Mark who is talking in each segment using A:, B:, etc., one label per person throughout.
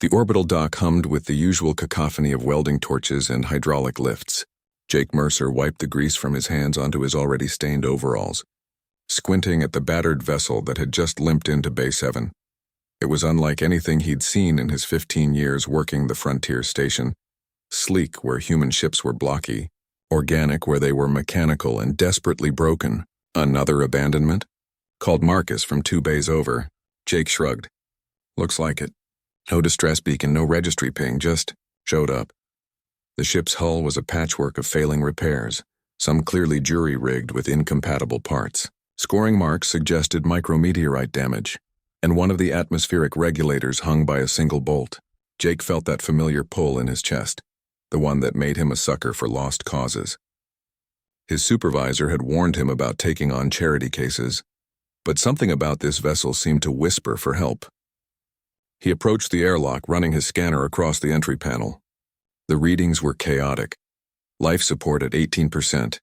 A: The orbital dock hummed with the usual cacophony of welding torches and hydraulic lifts. Jake Mercer wiped the grease from his hands onto his already stained overalls, squinting at the battered vessel that had just limped into Bay 7. It was unlike anything he'd seen in his 15 years working the frontier station. Sleek where human ships were blocky, organic where they were mechanical and desperately broken. Another abandonment? Called Marcus from 2 bays over. Jake shrugged. Looks like it. No distress beacon, no registry ping, just showed up. The ship's hull was a patchwork of failing repairs, some clearly jury-rigged with incompatible parts. Scoring marks suggested micrometeorite damage, and one of the atmospheric regulators hung by a single bolt. Jake felt that familiar pull in his chest, the one that made him a sucker for lost causes. His supervisor had warned him about taking on charity cases, but something about this vessel seemed to whisper for help. He approached the airlock, running his scanner across the entry panel. The readings were chaotic. Life support at 18%,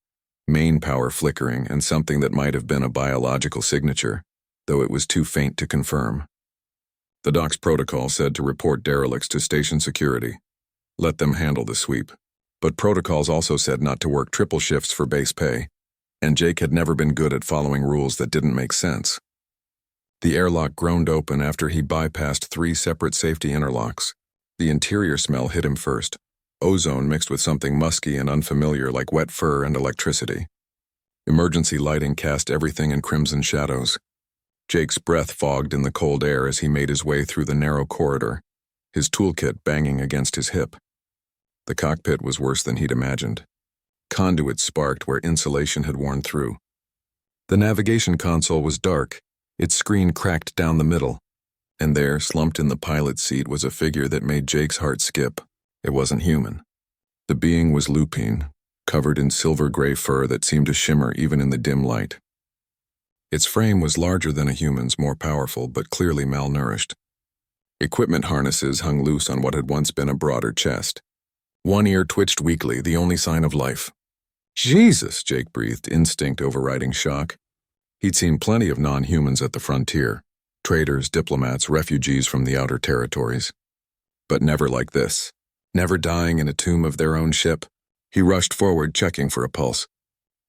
A: main power flickering, and something that might have been a biological signature, though it was too faint to confirm. The dock's protocol said to report derelicts to station security. Let them handle the sweep. But protocols also said not to work triple shifts for base pay, and Jake had never been good at following rules that didn't make sense. The airlock groaned open after he bypassed 3 separate safety interlocks. The interior smell hit him first, ozone mixed with something musky and unfamiliar like wet fur and electricity. Emergency lighting cast everything in crimson shadows. Jake's breath fogged in the cold air as he made his way through the narrow corridor, his toolkit banging against his hip. The cockpit was worse than he'd imagined. Conduits sparked where insulation had worn through. The navigation console was dark, its screen cracked down the middle, and there, slumped in the pilot's seat, was a figure that made Jake's heart skip. It wasn't human. The being was lupine, covered in silver-gray fur that seemed to shimmer even in the dim light. Its frame was larger than a human's, more powerful, but clearly malnourished. Equipment harnesses hung loose on what had once been a broader chest. One ear twitched weakly, the only sign of life. Jesus, Jake breathed, instinct overriding shock. He'd seen plenty of non-humans at the frontier, traders, diplomats, refugees from the outer territories. But never like this. Never dying in a tomb of their own ship. He rushed forward, checking for a pulse.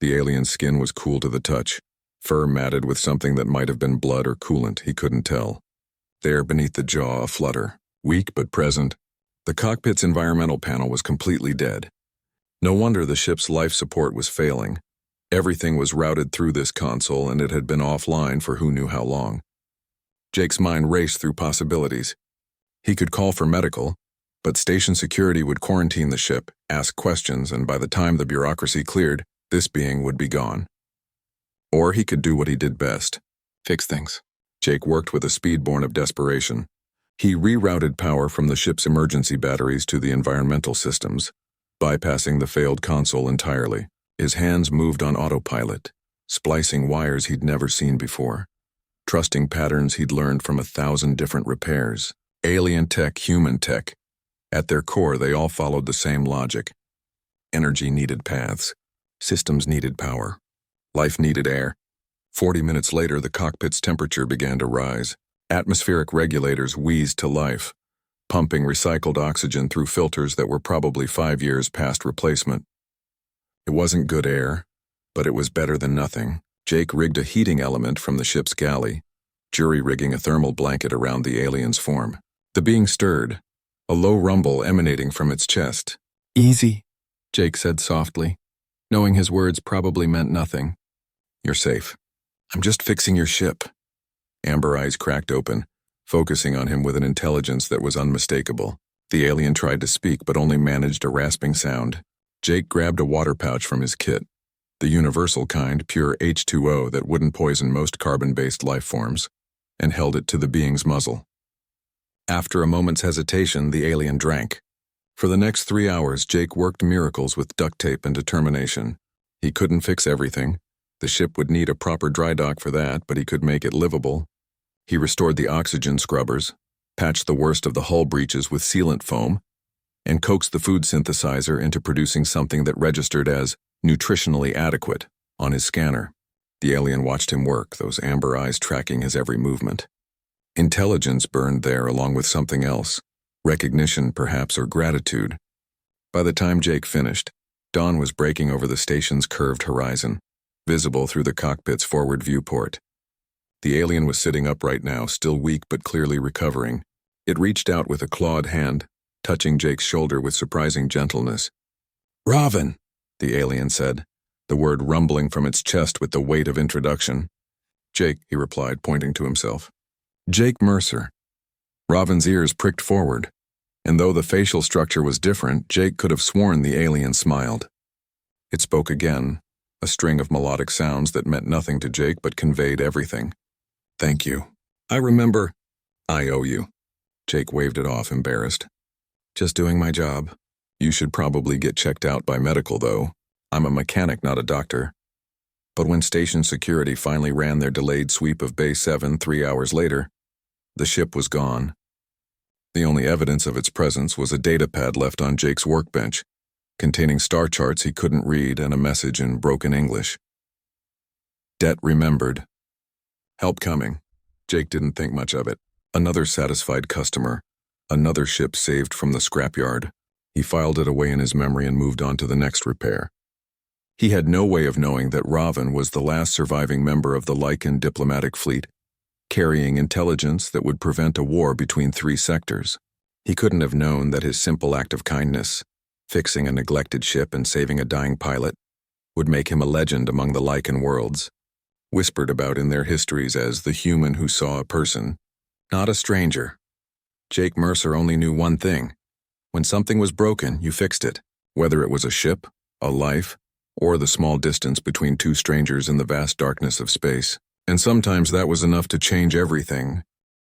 A: The alien's skin was cool to the touch, fur matted with something that might have been blood or coolant, he couldn't tell. There beneath the jaw, a flutter, weak but present. The cockpit's environmental panel was completely dead. No wonder the ship's life support was failing. Everything was routed through this console, and it had been offline for who knew how long. Jake's mind raced through possibilities. He could call for medical, but station security would quarantine the ship, ask questions, and by the time the bureaucracy cleared, this being would be gone. Or he could do what he did best, fix things. Jake worked with a speed born of desperation. He rerouted power from the ship's emergency batteries to the environmental systems, bypassing the failed console entirely. His hands moved on autopilot, splicing wires he'd never seen before, trusting patterns he'd learned from 1,000 different repairs. Alien tech, human tech. At their core, they all followed the same logic. Energy needed paths. Systems needed power. Life needed air. 40 minutes later, the cockpit's temperature began to rise. Atmospheric regulators wheezed to life, pumping recycled oxygen through filters that were probably 5 years past replacement. It wasn't good air, but it was better than nothing. Jake rigged a heating element from the ship's galley, jury-rigging a thermal blanket around the alien's form. The being stirred, a low rumble emanating from its chest. "Easy," Jake said softly, knowing his words probably meant nothing. "You're safe. I'm just fixing your ship." Amber eyes cracked open, focusing on him with an intelligence that was unmistakable. The alien tried to speak, but only managed a rasping sound. Jake grabbed a water pouch from his kit, the universal kind, pure H2O that wouldn't poison most carbon-based life forms, and held it to the being's muzzle. After a moment's hesitation, the alien drank. For the next 3 hours, Jake worked miracles with duct tape and determination. He couldn't fix everything. The ship would need a proper dry dock for that, but he could make it livable. He restored the oxygen scrubbers, patched the worst of the hull breaches with sealant foam, and coaxed the food synthesizer into producing something that registered as nutritionally adequate on his scanner. The alien watched him work, those amber eyes tracking his every movement. Intelligence burned there along with something else, Recognition, perhaps, or gratitude. By the time Jake finished, dawn was breaking over the station's curved horizon, visible through the cockpit's forward viewport. The alien was sitting upright now, still weak but clearly recovering. It reached out with a clawed hand, touching Jake's shoulder with surprising gentleness. "Raven," the alien said, the word rumbling from its chest with the weight of introduction. "Jake," he replied, pointing to himself. "Jake Mercer." Raven's ears pricked forward, and though the facial structure was different, Jake could have sworn the alien smiled. It spoke again, a string of melodic sounds that meant nothing to Jake but conveyed everything. "Thank you. I remember. I owe you." Jake waved it off, embarrassed. "Just doing my job. You should probably get checked out by medical, though. I'm a mechanic, not a doctor." But when station security finally ran their delayed sweep of Bay 7 3 hours later, the ship was gone. The only evidence of its presence was a datapad left on Jake's workbench, containing star charts he couldn't read and a message in broken English. "Debt remembered. Help coming." Jake didn't think much of it. Another satisfied customer. Another ship saved from the scrapyard. He filed it away in his memory and moved on to the next repair. He had no way of knowing that Raven was the last surviving member of the Lycan diplomatic fleet, carrying intelligence that would prevent a war between 3 sectors. He couldn't have known that his simple act of kindness, fixing a neglected ship and saving a dying pilot, would make him a legend among the Lycan worlds, whispered about in their histories as the human who saw a person, not a stranger. Jake Mercer only knew one thing. When something was broken, you fixed it, whether it was a ship, a life, or the small distance between 2 strangers in the vast darkness of space. And sometimes that was enough to change everything,